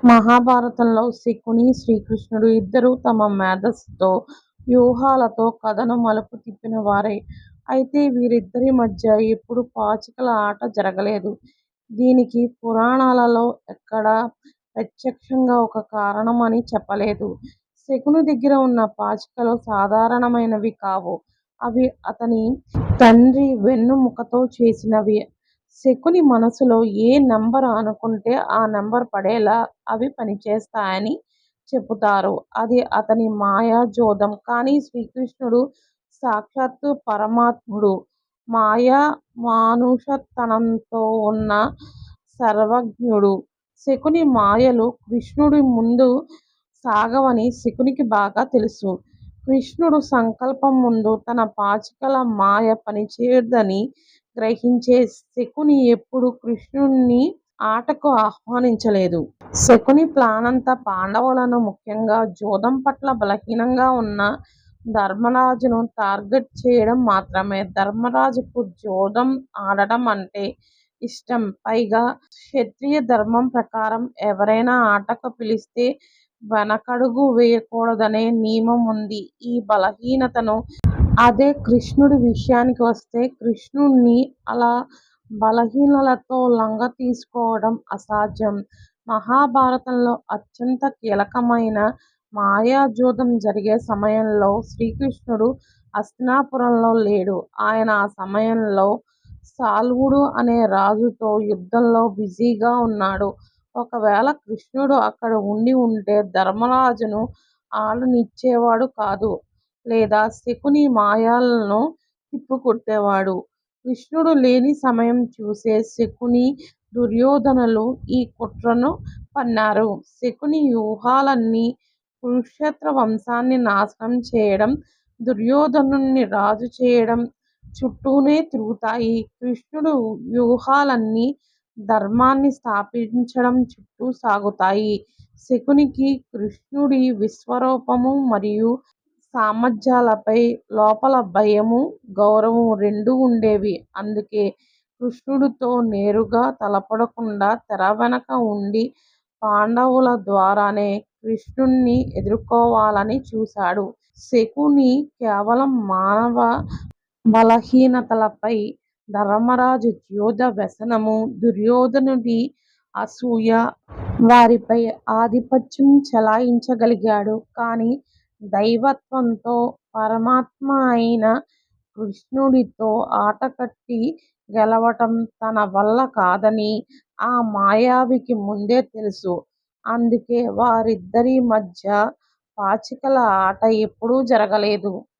మహాభారతంలో శకుని, శ్రీకృష్ణుడు ఇద్దరూ తమ మేధస్సుతో, వ్యూహాలతో కథను మలుపు తిప్పినవారే. అయితే వీరిద్దరి మధ్య ఎప్పుడూ పాచికల ఆట జరగలేదు. దీనికి పురాణాలలో ఎక్కడా ప్రత్యక్షంగా ఒక కారణం అని చెప్పలేదు. శకుని దగ్గర ఉన్న పాచికలు సాధారణమైనవి కావు. అవి అతని తండ్రి వెన్నెముకతో చేసినవి. శకుని మనసులో ఏ నెంబర్ అనుకుంటే ఆ నెంబర్ పడేలా అవి పనిచేస్తాయని చెబుతారు. అది అతని మాయాజోదం. కానీ శ్రీకృష్ణుడు సాక్షాత్తు పరమాత్ముడు. మాయా మానుషతనంతో ఉన్న సర్వజ్ఞుడు. శకుని మాయలు కృష్ణుడి ముందు సాగవని శకునికి బాగా తెలుసు. కృష్ణుడు సంకల్పం ముందు తన పాచికల మాయ పనిచేయదని గ్రహించే శకుని ఎప్పుడూ కృష్ణుణ్ణి ఆటకు ఆహ్వానించలేదు. శకుని ప్లానంతా పాండవులను, ముఖ్యంగా జూదం పట్ల బలహీనంగా ఉన్న ధర్మరాజును టార్గెట్ చేయడం మాత్రమే. ధర్మరాజుకు జూదం ఆడటం అంటే ఇష్టం. పైగా క్షత్రియ ధర్మం ప్రకారం ఎవరైనా ఆటకు పిలిస్తే వెనకడుగు వేయకూడదనే నియమం ఉంది. ఈ బలహీనతను అదే కృష్ణుడి విషయానికి వస్తే కృష్ణుణ్ణి అలా బలహీనులతో లొంగతీసుకోవడం అసాధ్యం. మహాభారతంలో అత్యంత కీలకమైన మాయాజూదం జరిగే సమయంలో శ్రీకృష్ణుడు హస్తినాపురంలో లేడు. ఆయన ఆ సమయంలో సాల్వుడు అనే రాజుతో యుద్ధంలో బిజీగా ఉన్నాడు. ఒకవేళ కృష్ణుడు అక్కడ ఉండి ఉంటే ధర్మరాజును ఆడనిచ్చేవాడు కాదు. లేదా శకుని మాయలను తిప్పికొట్టేవాడు. కృష్ణుడు లేని సమయం చూసే శకుని, దుర్యోధనులు ఈ కుట్రను పన్నారు. శకుని వ్యూహాలన్నీ కురుక్షేత్ర వంశాన్ని నాశనం చేయడం, దుర్యోధనుణ్ణి రాజు చేయడం చుట్టూనే తిరుగుతాయి. కృష్ణుడి వ్యూహాలన్నీ ధర్మాన్ని స్థాపించడం చుట్టూ సాగుతాయి. శకునికి కృష్ణుడి విశ్వరూపము మరియు సామర్థ్యాలపై లోపల భయము, గౌరవం రెండూ ఉండేవి. అందుకే కృష్ణుడితో నేరుగా తలపడకుండా తెర వెనుక ఉండి పాండవుల ద్వారానే కృష్ణుణ్ణి ఎదుర్కోవాలని చూశాడు. శకుని కేవలం మానవ బలహీనతలపై, ధర్మరాజు యూధ వ్యసనము, దుర్యోధనుడి అసూయ వారిపై ఆధిపత్యం చెలాయించగలిగాడు. కానీ దైవత్వంతో పరమాత్మ అయిన కృష్ణుడితో ఆటకట్టి గెలవటం తన వల్ల కాదని ఆ మాయావికి ముందే తెలుసు. అందుకే వారిద్దరి మధ్య పాచికల ఆట ఎప్పుడూ జరగలేదు.